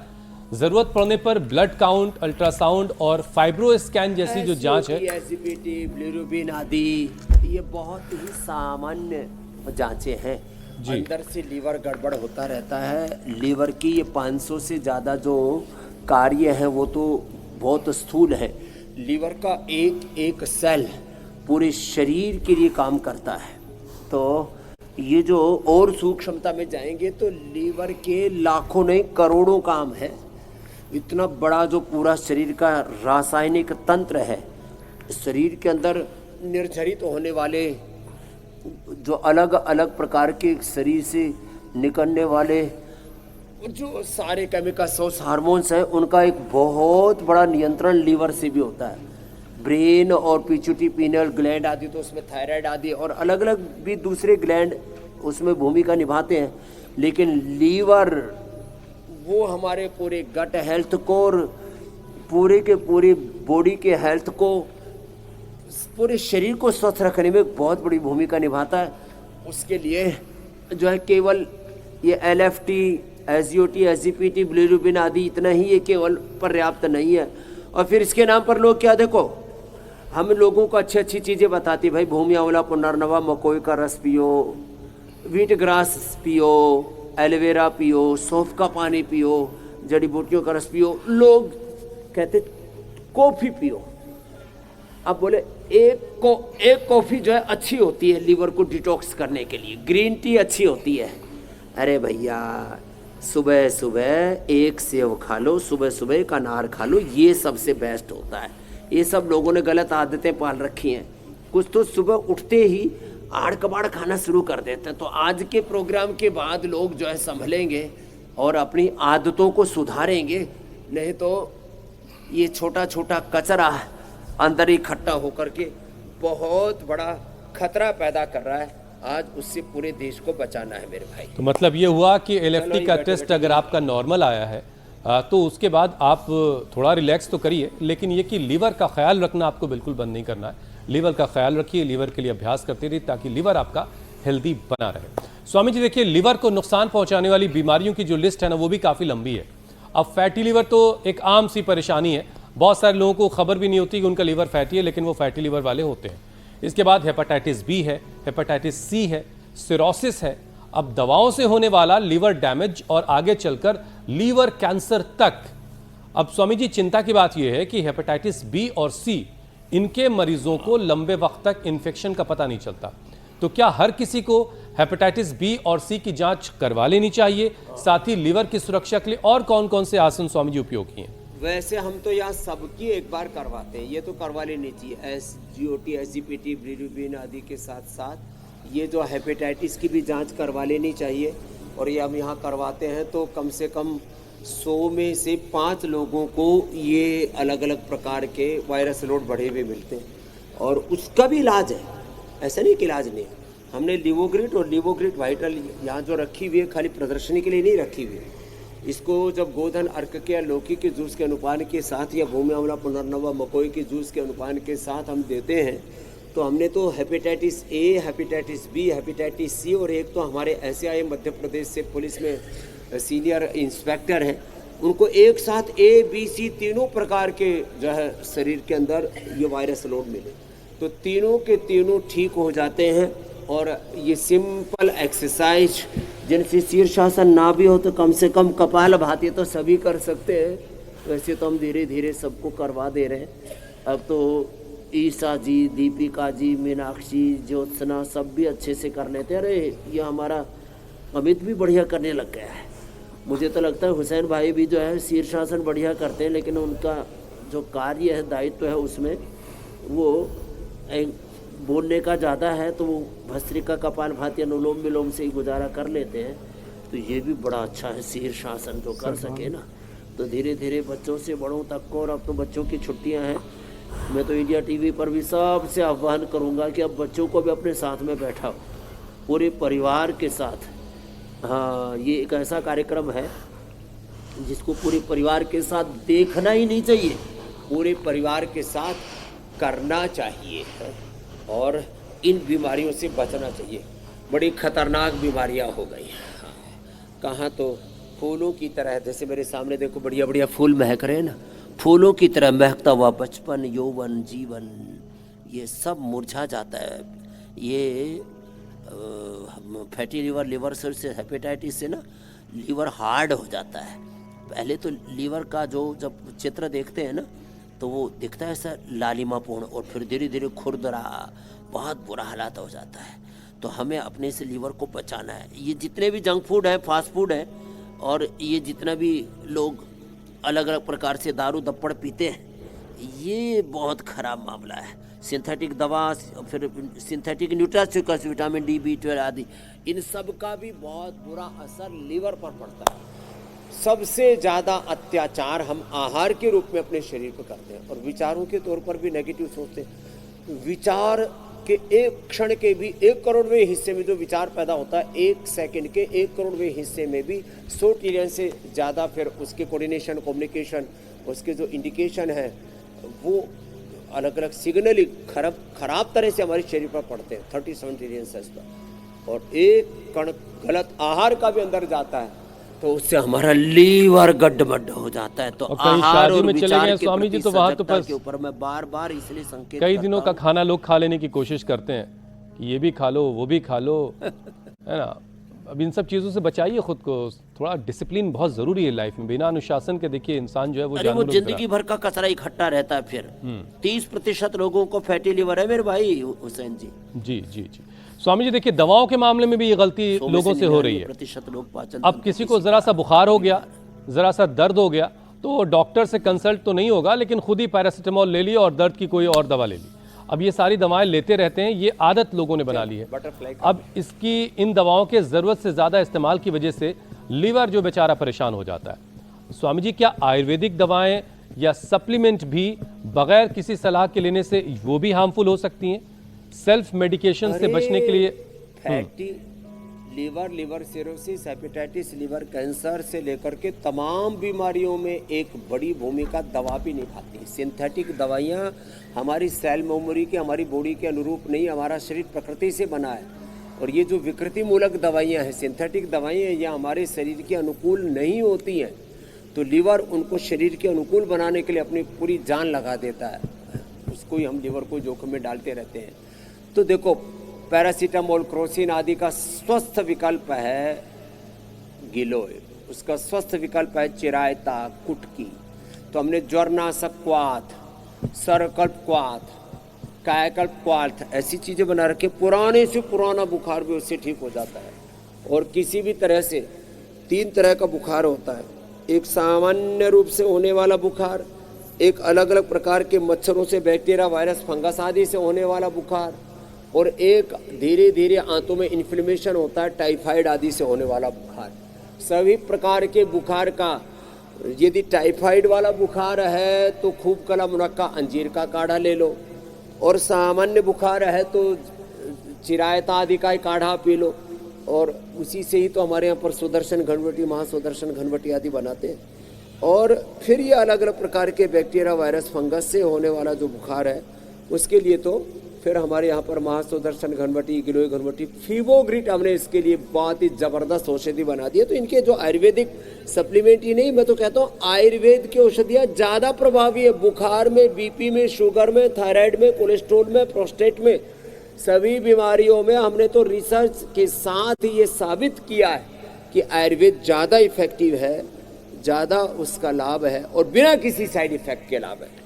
जरूरत पड़ने पर ब्लड काउंट, अल्ट्रासाउंड और फाइब्रो स्कैन जैसी जो जांच है, एसिपिटी, बिलिरुबिन आदि, ये बहुत ही सामान्य जांचें हैं। अंदर से लीवर गड़बड़ होता रहता है। लीवर की ये 500 से ज़्यादा जो कार्य हैं वो तो बहुत स्थूल है। लीवर का एक एक सेल पूरे शरीर के लिए काम करता है। तो ये जो और सूक्ष्मता में जाएंगे तो लीवर के लाखों नहीं करोड़ों काम है। इतना बड़ा जो पूरा शरीर का रासायनिक तंत्र है, शरीर के अंदर निर्जरित होने वाले जो अलग अलग प्रकार के शरीर से निकलने वाले जो सारे केमिकल्स, हार्मोन्स हैं, उनका एक बहुत बड़ा नियंत्रण लीवर से भी होता है। ब्रेन और पिट्यूटरी पीनल ग्लैंड आदि, तो उसमें थायराइड आदि और अलग अलग भी दूसरे ग्लैंड उसमें भूमिका निभाते हैं। लेकिन लीवर वो हमारे पूरे गट हेल्थ को और पूरे के पूरी बॉडी के हेल्थ को, पूरे शरीर को स्वस्थ रखने में बहुत बड़ी भूमिका निभाता है। उसके लिए जो है केवल ये LFT, SGOT, SGPT, बिलिरुबिन आदि इतना ही ये केवल पर्याप्त नहीं है। और फिर इसके नाम पर लोग क्या, देखो हम लोगों को अच्छी अच्छी चीज़ें बताती, भाई भूमि आंवला, पुनर्नवा, मकोई का रस पियो, व्हीट ग्रास पियो, एलोवेरा पियो, सौंफ का पानी पियो, जड़ी बूटियों का रस पियो। लोग कहते कॉफ़ी पियो। अब बोले एक कॉफ़ी जो है अच्छी होती है लीवर को डिटॉक्स करने के लिए, ग्रीन टी अच्छी होती है। अरे भैया सुबह सुबह एक सेव खा लो, सुबह सुबह एक अनार खा लो, ये सबसे बेस्ट होता है। ये सब लोगों ने गलत आदतें पाल रखी हैं। कुछ तो सुबह उठते ही आड़ कबाड़ खाना शुरू कर देते हैं। तो आज के प्रोग्राम के बाद लोग जो है संभलेंगे और अपनी आदतों को सुधारेंगे, नहीं तो ये छोटा छोटा कचरा अंदर ही इकट्ठा होकर के बहुत बड़ा खतरा पैदा कर रहा है। आज उससे पूरे देश को बचाना है मेरे भाई। तो मतलब ये हुआ कि LFT का टेस्ट अगर आपका नॉर्मल आया है तो उसके बाद आप थोड़ा रिलैक्स तो करिए, लेकिन ये कि लीवर का ख्याल रखना आपको बिल्कुल बंद नहीं करना है। लीवर का ख्याल रखिए, लीवर के लिए अभ्यास करते रहिए ताकि लीवर आपका हेल्दी बना रहे। स्वामी जी देखिए, लीवर को नुकसान पहुंचाने वाली बीमारियों की जो लिस्ट है ना वो भी काफ़ी लंबी है। अब फैटी लीवर तो एक आम सी परेशानी है, बहुत सारे लोगों को खबर भी नहीं होती कि उनका लीवर फैटी है, लेकिन वो फैटी लीवर वाले होते हैं। इसके बाद हेपेटाइटिस बी है, हेपेटाइटिस सी है, सिरोसिस है, अब दवाओं से होने वाला लीवर डैमेज और आगे चलकर लीवर कैंसर तक। अब स्वामी जी चिंता की बात यह है कि हेपेटाइटिस बी और सी इनके मरीजों को लंबे वक्त तक इन्फेक्शन का पता नहीं चलता। तो क्या हर किसी को हेपेटाइटिस बी और सी की जांच करवा लेनी चाहिए? साथ ही लीवर की सुरक्षा के लिए और कौन कौन से आसन स्वामी जी उपयोगी हैं? वैसे हम तो यहाँ सबकी एक बार करवाते हैं, ये तो करवा लेनी चाहिए। SGOT, SGPT, बिलिरुबिन आदि के साथ साथ ये जो हेपेटाइटिस की भी जांच करवा लेनी चाहिए। और ये हम यहाँ करवाते हैं तो कम से कम 100 में से 5 लोगों को ये अलग अलग प्रकार के वायरस लोड बढ़े हुए मिलते हैं और उसका भी इलाज है। ऐसा नहीं कि इलाज नहीं है। हमने लिवोग्रिट और लिवोग्रिट वाइटल यहाँ जो रखी हुई है खाली प्रदर्शनी के लिए नहीं रखी हुई है। इसको जब गोधन, अर्क के या लौकी के जूस के अनुपान के साथ या भूमि आंवला, पुनर्नवा, मकोई के जूस के अनुपान के साथ हम देते हैं। तो हमने तो hepatitis A, hepatitis B, hepatitis C और एक तो हमारे SAI मध्य प्रदेश से पुलिस में सीनियर इंस्पेक्टर हैं, उनको एक साथ A, B, C तीनों प्रकार के जो है शरीर के अंदर ये वायरस लोड मिले तो तीनों के तीनों ठीक हो जाते हैं। और ये सिंपल एक्सरसाइज जिनसे शीर्षासन ना भी हो तो कम से कम कपालभाति तो सभी कर सकते हैं। वैसे तो हम धीरे धीरे सबको करवा दे रहे हैं। अब तो ईसा जी, दीपिका जी, मीनाक्षी, ज्योत्सना सब भी अच्छे से कर लेते हैं। अरे ये हमारा अमित भी बढ़िया करने लग गया है। मुझे तो लगता है हुसैन भाई भी जो है शीर्षासन बढ़िया करते हैं, लेकिन उनका जो कार्य है, दायित्व है, उसमें वो बोलने का ज़्यादा है तो वो भस्त्रिका, कपालभाति, अनुलोम विलोम से ही गुजारा कर लेते हैं। तो ये भी बड़ा अच्छा है शीर्षासन जो कर सके ना। तो धीरे धीरे बच्चों से बड़ों तक को, और अब तो बच्चों की छुट्टियां हैं, मैं तो इंडिया टीवी पर भी सबसे आह्वान करूंगा कि अब बच्चों को भी अपने साथ में बैठाओ, पूरे परिवार के साथ। हाँ, ये एक ऐसा कार्यक्रम है जिसको पूरे परिवार के साथ देखना ही नहीं चाहिए, पूरे परिवार के साथ करना चाहिए और इन बीमारियों से बचना चाहिए। बड़ी खतरनाक बीमारियां हो गई हैं। कहाँ तो फूलों की तरह, जैसे मेरे सामने देखो बढ़िया बढ़िया फूल महक रहे हैं ना, फूलों की तरह महकता हुआ बचपन, यौवन, जीवन, ये सब मुरझा जाता है। ये फैटी लीवर, लिवर से, हेपेटाइटिस से ना लीवर हार्ड हो जाता है। पहले तो लीवर का जो जब चित्र देखते हैं ना तो वो दिखता है ऐसा लालिमापूर्ण, और फिर धीरे धीरे खुरदरा, बहुत बुरा हालात हो जाता है। तो हमें अपने से लीवर को बचाना है। ये जितने भी जंक फूड है, फास्ट फूड है, और ये जितना भी लोग अलग अलग प्रकार से दारू दप्पड़ पीते हैं, ये बहुत ख़राब मामला है। सिंथेटिक दवा, फिर synthetic nutraceuticals, vitamin D, B12 आदि, इन सब का भी बहुत बुरा असर लीवर पर पड़ता है। सबसे ज़्यादा अत्याचार हम आहार के रूप में अपने शरीर पर करते हैं, और विचारों के तौर पर भी नेगेटिव सोचते हैं। विचार के एक क्षण के भी 1 करोड़वें हिस्से में जो विचार पैदा होता है, 1 सेकंड के 1 करोड़वें हिस्से में भी 100 ट्रिलियन से ज़्यादा फिर उसके कोऑर्डिनेशन, कम्युनिकेशन, उसके जो इंडिकेशन है वो अलग अलग सिग्नल ही खराब तरह से हमारे शरीर पर पड़ते हैं, 37 ट्रिलियन सेल्स पर। और एक कण गलत आहार का भी अंदर जाता है तो उससे हमारा लीवर गड्ढमड्ढ हो जाता है। तो और कहीं आहार शादी और में चले विचार गए के स्वामी जी प्रति तो वहां तो सजगता बस के ऊपर मैं बार बार इसलिए संकेत कई करता दिनों का हूं। खाना लोग खा लेने की कोशिश करते हैं कि ये भी खा लो वो भी खा लो, है ना। अब इन सब चीज़ों से बचाइए खुद को, थोड़ा डिसिप्लिन बहुत ज़रूरी है लाइफ में। बिना अनुशासन के देखिए इंसान जो है वो अरे वो जानवरों की जिंदगी भर का कचरा इकट्ठा रहता है। फिर 30% लोगों को फैटी लिवर है मेरे भाई हुसैन जी। जी जी जी स्वामी जी, देखिए दवाओं के मामले में भी ये गलती 100 में लोगों से हो रही है। 99% लोग पाचन अब किसी को ज़रा सा बुखार हो गया, ज़रा सा दर्द हो गया तो डॉक्टर से कंसल्ट तो नहीं होगा, लेकिन खुद ही पैरासीटामोल ले लिया और दर्द की कोई और दवा ले ली। अब ये सारी दवाएं लेते रहते हैं, ये आदत लोगों ने बना ली है। अब इसकी इन दवाओं के ज़रूरत से ज़्यादा इस्तेमाल की वजह से लीवर जो बेचारा परेशान हो जाता है। स्वामी जी, क्या आयुर्वेदिक दवाएं या सप्लीमेंट भी बगैर किसी सलाह के लेने से वो भी हार्मफुल हो सकती हैं? सेल्फ मेडिकेशन से बचने के लिए fatty liver, liver cirrhosis, hepatitis, liver cancer से लेकर के तमाम बीमारियों में एक बड़ी भूमिका दवा भी निभाती है। सिंथेटिक दवाइयाँ हमारी सेल मेमोरी के, हमारी बॉडी के अनुरूप नहीं, हमारा शरीर प्रकृति से बना है। और ये जो विकृति मूलक दवाइयाँ हैं, सिंथेटिक दवाइयाँ, ये हमारे शरीर के अनुकूल नहीं होती हैं। तो लीवर उनको शरीर के अनुकूल बनाने के लिए अपनी पूरी जान लगा देता है, उसको ही हम लीवर को जोखिम में डालते रहते हैं। तो देखो, पैरासीटामोल, क्रोसिन आदि का स्वस्थ विकल्प है गिलोय, उसका स्वस्थ विकल्प है चिरायता, कुटकी। तो हमने ज्वरनाशक क्वाथ, सरकल्प क्वाथ, कायाकल्प क्वाथ ऐसी चीज़ें बना रखी। पुराने से पुराना बुखार भी उससे ठीक हो जाता है। और किसी भी तरह से 3 तरह का बुखार होता है, एक सामान्य रूप से होने वाला बुखार, एक अलग अलग प्रकार के मच्छरों से, बैक्टीरिया, वायरस, फंगस आदि से होने वाला बुखार, और एक धीरे धीरे आंतों में इन्फ्लेमेशन होता है, टाइफाइड आदि से होने वाला बुखार। सभी प्रकार के बुखार का, यदि टाइफाइड वाला बुखार है तो खूब कला मुनक्का अंजीर का काढ़ा ले लो, और सामान्य बुखार है तो चिरायता आदि का काढ़ा पी लो। और उसी से ही तो हमारे यहाँ पर सुदर्शन घनवटी, महासुदर्शन घनवटी आदि बनाते हैं। और फिर ये अलग अलग प्रकार के बैक्टीरिया, वायरस, फंगस से होने वाला जो बुखार है उसके लिए तो फिर हमारे यहाँ पर महासुदर्शन घनवटी, गिलोय घनवटी, फीवोग्रिट हमने इसके लिए बहुत ही ज़बरदस्त औषधि बना दी है। तो इनके जो आयुर्वेदिक सप्लीमेंट ही नहीं, मैं तो कहता हूँ आयुर्वेद की औषधियाँ ज़्यादा प्रभावी है बुखार में, बीपी में, शुगर में, थायराइड में, कोलेस्ट्रॉल में, प्रोस्टेट में, सभी बीमारियों में। हमने तो रिसर्च के साथ ये साबित किया है कि आयुर्वेद ज़्यादा इफेक्टिव है, ज़्यादा उसका लाभ है और बिना किसी साइड इफेक्ट के लाभ है।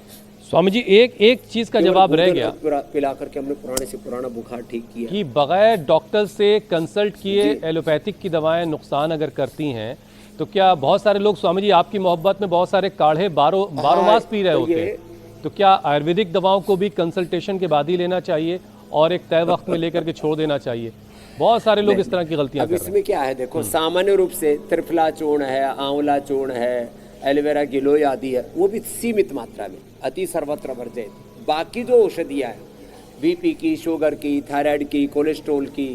स्वामी जी, एक चीज़ का जवाब रह गया, पिला करके हमने पुराने से पुराना बुखार ठीक किया कि बगैर डॉक्टर से कंसल्ट किए एलोपैथिक की दवाएं नुकसान अगर करती हैं तो क्या बहुत सारे लोग, स्वामी जी आपकी मोहब्बत में बहुत सारे काढ़े बारो मास पी रहे होते हैं, तो क्या आयुर्वेदिक दवाओं को भी कंसल्टेशन के बाद ही लेना चाहिए और एक तय वक्त में लेकर के छोड़ देना चाहिए? बहुत सारे लोग इस तरह की गलतियां कर रहे हैं। इसमें क्या है, देखो, सामान्य रूप से त्रिफला चूर्ण है, आंवला चूर्ण है, एलोवेरा, गिलोय आदि है, वो भी सीमित मात्रा में, अति सर्वत्र वर्जित। बाकी जो औषधियाँ हैं, बीपी की, शुगर की, थायराइड की, कोलेस्ट्रॉल की,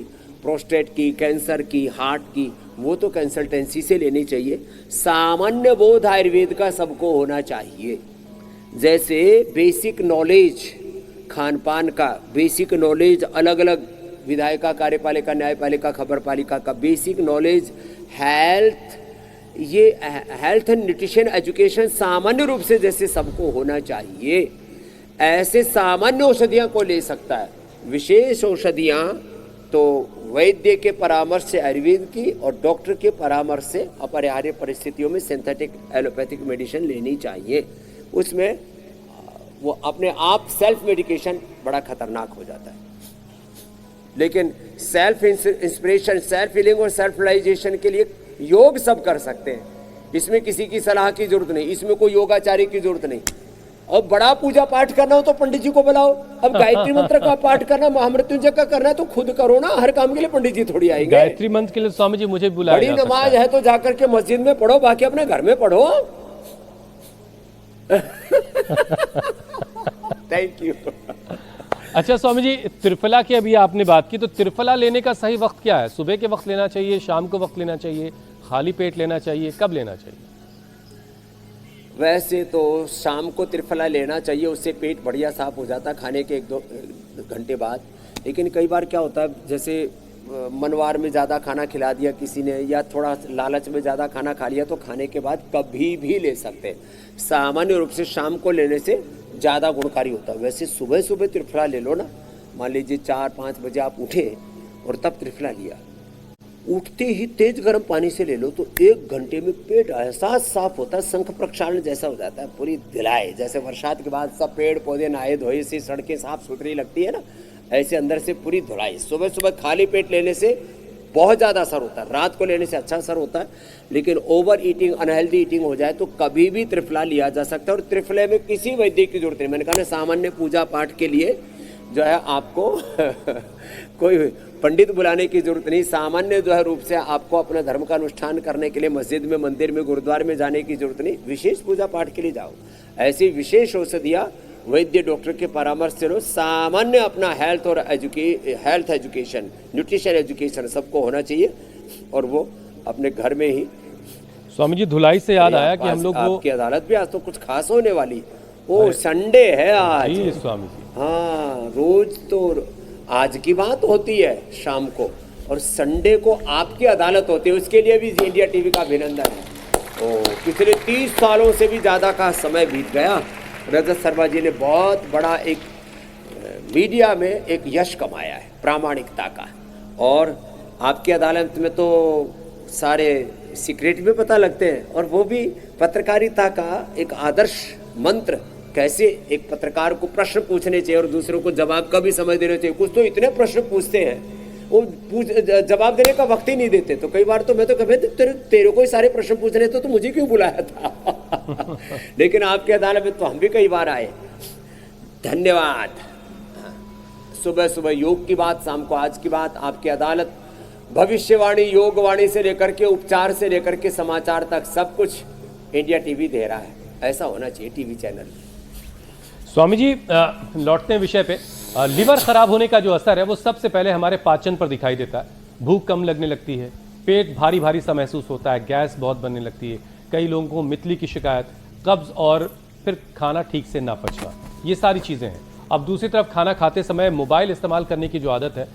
प्रोस्टेट की, कैंसर की, हार्ट की, वो तो कंसल्टेंसी से लेनी चाहिए। सामान्य बोध आयुर्वेद का सबको होना चाहिए, जैसे बेसिक नॉलेज खान पान का, बेसिक नॉलेज अलग अलग विधायिका, कार्यपालिका, न्यायपालिका, खबरपालिका का बेसिक नॉलेज, हेल्थ, ये हेल्थ एंड न्यूट्रिशन एजुकेशन सामान्य रूप से जैसे सबको होना चाहिए, ऐसे सामान्य औषधियाँ को ले सकता है। विशेष औषधियाँ तो वैद्य के परामर्श से आयुर्वेद की और डॉक्टर के परामर्श से अपरिहार्य परिस्थितियों में सिंथेटिक एलोपैथिक मेडिसिन लेनी चाहिए। उसमें वो अपने आप सेल्फ मेडिकेशन बड़ा खतरनाक हो जाता है। लेकिन सेल्फ इंस्पिरेशन, सेल्फ हीलिंग और सेल्फ रियलाइजेशन के लिए योग सब कर सकते हैं। इसमें किसी की सलाह की जरूरत नहीं, इसमें कोई योगाचार्य की जरूरत नहीं। और बड़ा पूजा पाठ करना हो तो पंडित जी को बुलाओ। अब गायत्री मंत्र का पाठ करना, महामृत्युंजय का करना है तो खुद करो ना, हर काम के लिए पंडित जी थोड़ी आएंगे। गायत्री मंत्र के लिए स्वामी जी मुझे बुलाया बड़ी जा सकता नमाज है तो जाकर के मस्जिद में पढ़ो, बाकी अपने घर में पढ़ो। Thank you. अच्छा स्वामी जी, त्रिफला की अभी आपने बात की, तो त्रिफला लेने का सही वक्त क्या है? सुबह के वक्त लेना चाहिए, शाम को वक्त लेना चाहिए, खाली पेट लेना चाहिए, कब लेना चाहिए? वैसे तो शाम को त्रिफला लेना चाहिए, उससे पेट बढ़िया साफ हो जाता है खाने के 1-2 घंटे बाद। लेकिन कई बार क्या होता है, जैसे मनवार में ज़्यादा खाना खिला दिया किसी ने, या थोड़ा लालच में ज़्यादा खाना खा लिया, तो खाने के बाद कभी भी ले सकते हैं। सामान्य रूप से शाम को लेने से ज़्यादा गुणकारी होता है। वैसे सुबह सुबह त्रिफला ले लो ना, मान लीजिए 4-5 बजे आप उठे और तब त्रिफला लिया, उठते ही तेज गर्म पानी से ले लो तो 1 घंटे में पेट ऐसा साफ होता है, शंख प्रक्षालन जैसा हो जाता है, पूरी दिलाए। जैसे बरसात के बाद सब पेड़ पौधे नहाए धोए से सड़कें साफ सुथरी लगती है ना, ऐसे अंदर से पूरी धुलाई। सुबह सुबह खाली पेट लेने से बहुत ज़्यादा असर होता है, रात को लेने से अच्छा असर होता है। लेकिन ओवर ईटिंग, अनहेल्दी ईटिंग हो जाए तो कभी भी त्रिफला लिया जा सकता है। और त्रिफले में किसी वैद्य की जरूरत नहीं। मैंने कहा ना, सामान्य पूजा पाठ के लिए जो है आपको कोई पंडित बुलाने की जरूरत नहीं। सामान्य जो है रूप से आपको अपने धर्म का अनुष्ठान करने के लिए मस्जिद में, मंदिर में, गुरुद्वारे में जाने की जरूरत नहीं। विशेष पूजा पाठ के लिए जाओ। ऐसी विशेष औषधियाँ वैद्य डॉक्टर के परामर्श से लो। सामान्य अपना हेल्थ और हेल्थ एजुकेशन, न्यूट्रिशन एजुकेशन सबको होना चाहिए, और वो अपने घर में ही। स्वामी जी, धुलाई से याद आया कि हम लोग वो आपकी अदालत भी आज तो कुछ खास होने वाली। ओ संडे है आज। जी स्वामी जी, हाँ, रोज तो आज की बात होती है शाम को, और संडे को आपकी अदालत होती है। उसके लिए भी इंडिया टीवी का अभिनंदन है। ओ, पिछले 30 सालों से भी ज़्यादा का समय बीत गया। रजत शर्मा जी ने बहुत बड़ा एक मीडिया में एक यश कमाया है, प्रामाणिकता का। और आपकी अदालत में तो सारे सीक्रेट भी पता लगते हैं, और वो भी पत्रकारिता का एक आदर्श मंत्र, कैसे एक पत्रकार को प्रश्न पूछने चाहिए और दूसरों को जवाब का भी समय देना चाहिए। कुछ तो इतने प्रश्न पूछते हैं, वो जवाब देने का वक्त ही नहीं देते। तो कई बार तो मैं तो कभी तेरे को ही सारे प्रश्न पूछने तो मुझे क्यों बुलाया था। लेकिन आपके अदालत में तो हम भी कई बार आए। धन्यवाद। सुबह सुबह योग की बात, शाम को आज की बात। आपकी अदालत भविष्यवाणी, योगवाणी से लेकर के उपचार से लेकर के समाचार तक सब कुछ इंडिया टीवी दे रहा है। ऐसा होना चाहिए टीवी चैनल। स्वामी जी, लौटते हैं विषय पे। लिवर खराब होने का जो असर है वो सबसे पहले हमारे पाचन पर दिखाई देता है। भूख कम लगने लगती है, पेट भारी भारी सा महसूस होता है, गैस बहुत बनने लगती है, कई लोगों को मितली की शिकायत, कब्ज और फिर खाना ठीक से ना पचना, ये सारी चीज़ें हैं। अब दूसरी तरफ खाना खाते समय मोबाइल इस्तेमाल करने की जो आदत है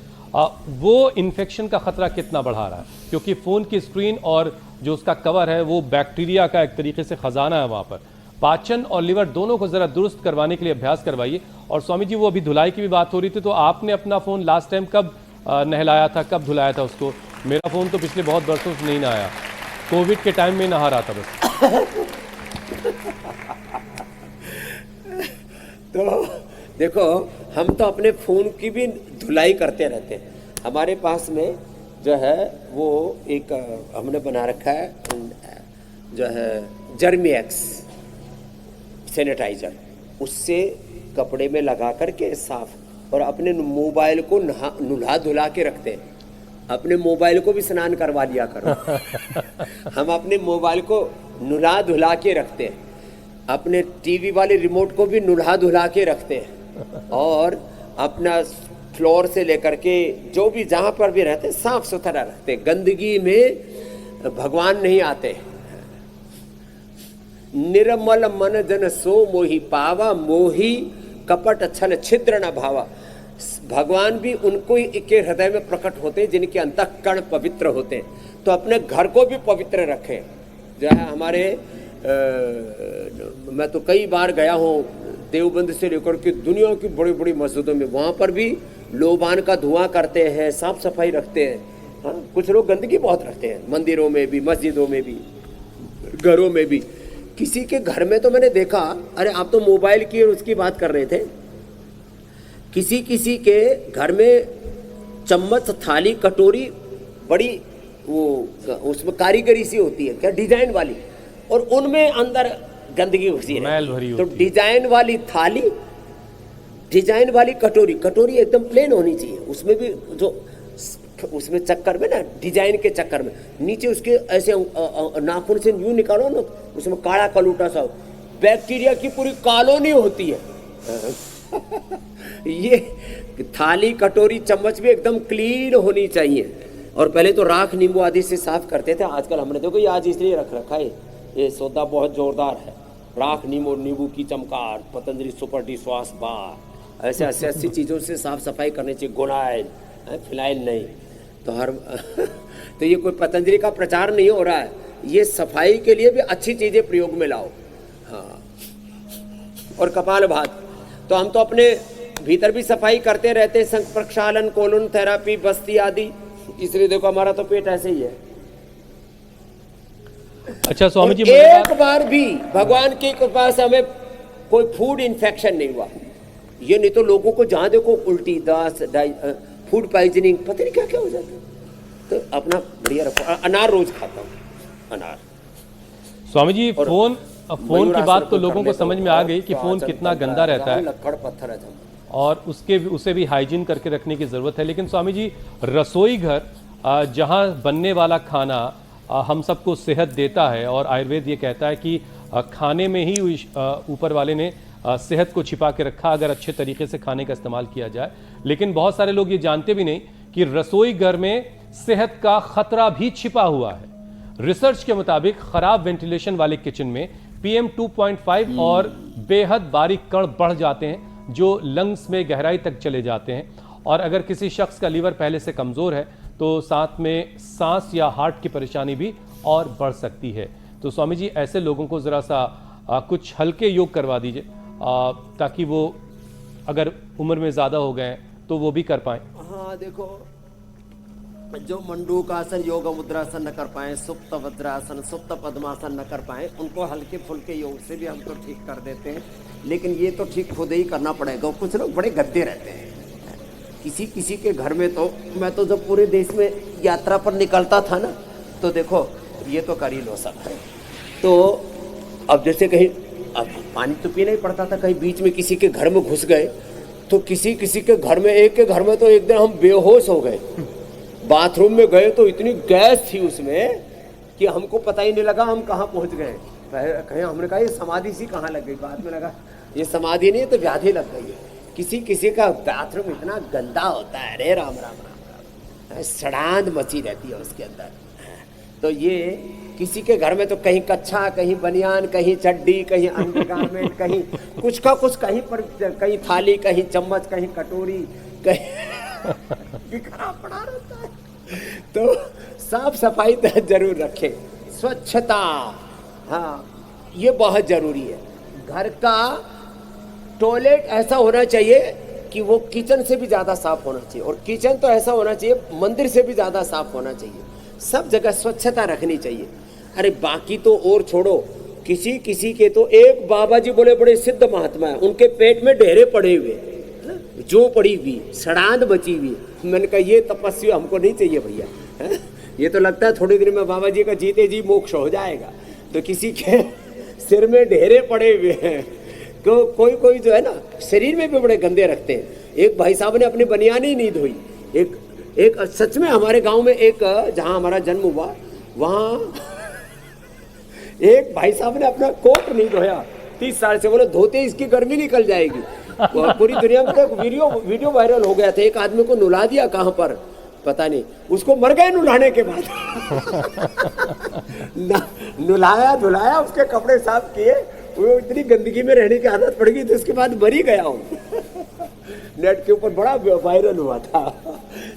वो इन्फेक्शन का खतरा कितना बढ़ा रहा है, क्योंकि फ़ोन की स्क्रीन और जो उसका कवर है वो बैक्टीरिया का एक तरीके से ख़जाना है वहाँ पर। पाचन और लिवर दोनों को ज़रा दुरुस्त करवाने के लिए अभ्यास करवाइए। और स्वामी जी, वो अभी धुलाई की भी बात हो रही थी, तो आपने अपना फ़ोन लास्ट टाइम कब नहलाया था, कब धुलाया था उसको? मेरा फ़ोन तो पिछले बहुत बरसों से नहीं नहाया, कोविड के टाइम में नहा रहा था बस। तो देखो, हम तो अपने फ़ोन की भी धुलाई करते रहते हैं। हमारे पास में जो है वो एक हमने बना रखा है जो है जर्मी-एक्स सैनिटाइजर, उससे कपड़े में लगा करके साफ, और अपने मोबाइल को नहा धुला के रखते हैं। अपने मोबाइल को भी स्नान करवा लिया करो। हम अपने मोबाइल को नहा धुला के रखते हैं, अपने टीवी वाले रिमोट को भी नहा धुला के रखते हैं, और अपना फ्लोर से लेकर के जो भी जहाँ पर भी रहते साफ सुथरा रखते हैं। गंदगी में भगवान नहीं आते। निर्मल मन जन सो मोहि पावा, मोहि कपट छल छिद्र न भावा। भगवान भी उनको ही के हृदय में प्रकट होते हैं जिनके अंतःकरण पवित्र होते हैं। तो अपने घर को भी पवित्र रखें। जो है हमारे मैं तो कई बार गया हूँ देवबंद से लेकर के दुनिया की बड़ी बड़ी मस्जिदों में, वहाँ पर भी लोबान का धुआं करते हैं, साफ सफाई रखते हैं। हाँ, कुछ लोग गंदगी बहुत रखते हैं, मंदिरों में भी, मस्जिदों में भी, घरों में भी। किसी के घर में तो मैंने देखा, अरे आप तो मोबाइल की और उसकी बात कर रहे थे, किसी किसी के घर में चम्मच, थाली, कटोरी बड़ी वो उसमें कारीगरी सी होती है क्या, डिजाइन वाली, और उनमें अंदर गंदगी घुसी मैल भरी रहती है। तो होती है। डिजाइन वाली थाली, डिजाइन वाली कटोरी, कटोरी एकदम प्लेन होनी चाहिए, उसमें भी जो उसमें चक्कर में ना, डिजाइन के चक्कर में नीचे उसके ऐसे नाखून से यूं निकालो ना, उसमें काला कलूटा सा बैक्टीरिया की पूरी कॉलोनी होती है। ये थाली कटोरी चम्मच भी एकदम क्लीन होनी चाहिए। और पहले तो राख नींबू आदि से साफ करते थे, आजकल हमने देखो ये आज इसलिए रख रखा है, ये सौदा बहुत जोरदार है, राख नींबू की चमकार, Patanjali super dish wash bar, ऐसे 80 चीज़ों से साफ सफाई करनी चाहिए, गुनाइल फिनाइल नहीं। तो हर तो ये कोई पतंजलि का प्रचार नहीं हो रहा है, ये सफाई के लिए भी अच्छी चीज़ें प्रयोग में लाओ। हाँ, और कपाल भात, तो हम तो अपने भीतर भी सफाई करते रहते हैं, संख प्रक्षालन, कोलन थेरापी, बस्ती आदि, इसलिए देखो हमारा तो पेट ऐसे ही है। अच्छा स्वामी जी, एक बार भी भगवान की कृपा से हमें कोई फूड इन्फेक्शन नहीं हुआ। ये नहीं तो लोगों को जहां देखो उल्टी, दास, फूड पॉइजनिंग, पता नहीं क्या क्या हो जाता है। तो अपना बढ़िया रखो। अनार रोज खाता हूँ, अनार। स्वामी जी, फोन की बात तो लोगों को समझ में आ गई कि फोन कितना गंदा रहता है, लक्कड़ पत्थर है और उसे भी हाइजीन करके रखने की ज़रूरत है। लेकिन स्वामी जी, रसोई घर जहां बनने वाला खाना हम सबको सेहत देता है, और आयुर्वेद ये कहता है कि खाने में ही ऊपर वाले ने सेहत को छिपा के रखा अगर अच्छे तरीके से खाने का इस्तेमाल किया जाए। लेकिन बहुत सारे लोग ये जानते भी नहीं कि रसोई घर में सेहत का खतरा भी छिपा हुआ है। रिसर्च के मुताबिक खराब वेंटिलेशन वाले किचन में PM 2.5 और बेहद बारीक कण बढ़ जाते हैं जो लंग्स में गहराई तक चले जाते हैं, और अगर किसी शख्स का लीवर पहले से कमज़ोर है तो साथ में सांस या हार्ट की परेशानी भी और बढ़ सकती है। तो स्वामी जी, ऐसे लोगों को ज़रा सा कुछ हल्के योग करवा दीजिए, ताकि वो अगर उम्र में ज़्यादा हो गए तो वो भी कर पाएँ। हाँ देखो, जो मंडूकासन, योग मुद्रासन न कर पाए, सुप्त वज्रासन, सुप्त पद्मासन न कर पाए, उनको हल्के फुल्के योग से भी हम तो ठीक कर देते हैं। लेकिन ये तो ठीक खुद ही करना पड़ेगा। कुछ लोग बड़े गद्दे रहते हैं, किसी के घर में। तो मैं तो जब पूरे देश में यात्रा पर निकलता था ना, तो देखो ये तो कर ही लो सब है। तो अब जैसे कहीं अब पानी तो पीना ही पड़ता था, कहीं बीच में किसी के घर में घुस गए तो किसी के घर में, एक के घर में तो एक दिन हम बेहोश हो गए। बाथरूम में गए तो इतनी गैस थी उसमें कि हमको पता ही नहीं लगा हम कहाँ पहुँच गए। कहीं हमने कहा ये समाधि सी कहाँ लग गई, बाद में लगा ये समाधि नहीं है तो व्याधि लग गई है। किसी का बाथरूम इतना गंदा होता है, अरे राम राम राम राम, सड़ांध मची रहती है उसके अंदर। तो ये किसी के घर में तो कहीं कच्छा, कहीं बनियान, कहीं चड्डी, कहीं अंडरगारमेंट, कहीं कुछ का कुछ, कहीं पर कहीं थाली, कहीं चम्मच, कहीं कटोरी, कहीं खराब पड़ा रहता है। तो साफ सफाई तो जरूर रखें, स्वच्छता, हाँ ये बहुत जरूरी है। घर का टॉयलेट ऐसा होना चाहिए कि वो किचन से भी ज़्यादा साफ होना चाहिए, और किचन तो ऐसा होना चाहिए मंदिर से भी ज़्यादा साफ होना चाहिए। सब जगह स्वच्छता रखनी चाहिए। अरे बाकी तो और छोड़ो, किसी के तो एक बाबा जी बोले बड़े सिद्ध महात्मा है, उनके पेट में ढेरे पड़े हुए, जो पड़ी हुई, सड़ांध बची हुई। मैंने कहा ये तपस्या हमको नहीं चाहिए भैया, ये तो लगता है थोड़ी देर में बाबा जी का जीते जी मोक्ष हो जाएगा। तो किसी के सिर में ढेरे पड़े हुए हैं, तो कोई जो है ना शरीर में भी बड़े गंदे रखते हैं। एक भाई साहब ने अपनी बनियान ही नहीं धोई। एक सच में हमारे गांव में एक, जहां हमारा जन्म हुआ वहां एक भाई साहब ने अपना कोट नहीं धोया 30 साल से। बोले धोते इसकी गर्मी निकल जाएगी। पूरी दुनिया में एक वीडियो वायरल हो गया था, एक आदमी को नुला दिया, कहां पर पता नहीं, उसको मर गए नुलाने के बाद। नुलाया धुलाया, उसके कपड़े साफ किए, वो इतनी गंदगी में रहने की आदत पड़ गई तो उसके बाद मर ही गया हूँ। नेट के ऊपर बड़ा वायरल हुआ था।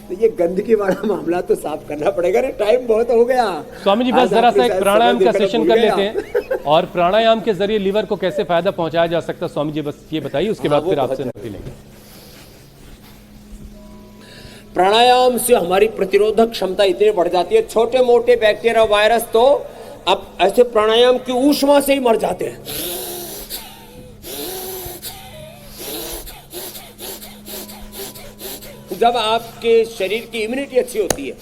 तो ये गंदगी वाला मामला तो साफ करना पड़ेगा। अरे टाइम बहुत हो गया स्वामी जी, बस जरा सा एक प्राणायाम का सेशन कर लेते हैं, और प्राणायाम के जरिए लीवर को कैसे फायदा पहुंचाया जा सकता है स्वामी जी, बस ये बताइए, उसके बाद फिर आपसे मिलेंगे। प्राणायाम से हमारी प्रतिरोधक क्षमता इतनी बढ़ जाती है, छोटे मोटे बैक्टीरिया वायरस तो अब ऐसे प्राणायाम की ऊष्मा से ही मर जाते हैं। जब आपके शरीर की इम्यूनिटी अच्छी होती है,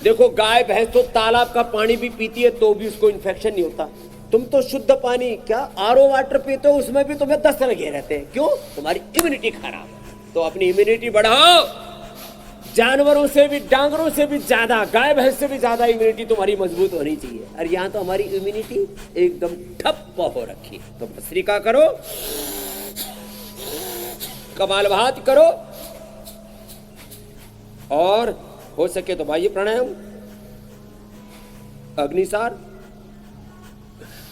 देखो गाय भैंस तो तालाब का पानी भी पीती है तो भी उसको इन्फेक्शन नहीं होता, तुम तो शुद्ध पानी क्या आरओ वाटर पीते हो, उसमें भी तुम्हें दस्त लगे रहते हैं। क्यों? तुम्हारी इम्यूनिटी खराब है। तो अपनी इम्यूनिटी बढ़ाओ। जानवरों से भी, डांगरों से भी ज्यादा, गाय भैंस से भी ज्यादा इम्यूनिटी तुम्हारी मजबूत होनी चाहिए। और यहाँ तो हमारी इम्यूनिटी एकदम ठप्प हो रखी है। तो भस्त्रिका करो, कपालभाति करो, और हो सके तो बाह्य प्राणायाम, अग्निसार,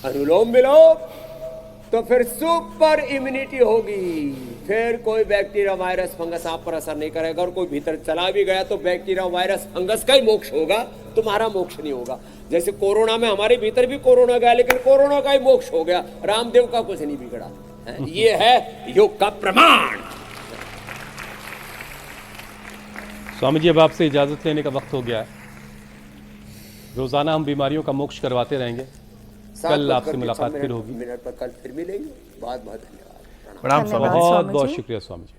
अनुलोम विलोम, तो फिर सुपर इम्यूनिटी होगी। फिर कोई बैक्टीरिया, वायरस, फंगस आप पर असर नहीं करेगा। और कोई भीतर चला भी गया तो बैक्टीरिया, वायरस, फंगस का ही मोक्ष होगा, तुम्हारा मोक्ष नहीं होगा। जैसे कोरोना में हमारे भीतर भी कोरोना गया, लेकिन कोरोना का ही मोक्ष हो गया, रामदेव का कुछ नहीं बिगड़ा। ये है योग का प्रमाण। स्वामी जी, अब आपसे इजाजत लेने का वक्त हो गया है। रोजाना हम बीमारियों का मोक्ष करवाते रहेंगे। कल आपसे मुलाकात फिर होगी। मिनट पर कल फिर मिलेंगे। बहुत बहुत धन्यवाद। प्रणाम स्वामी जी। बहुत बहुत शुक्रिया स्वामी जी।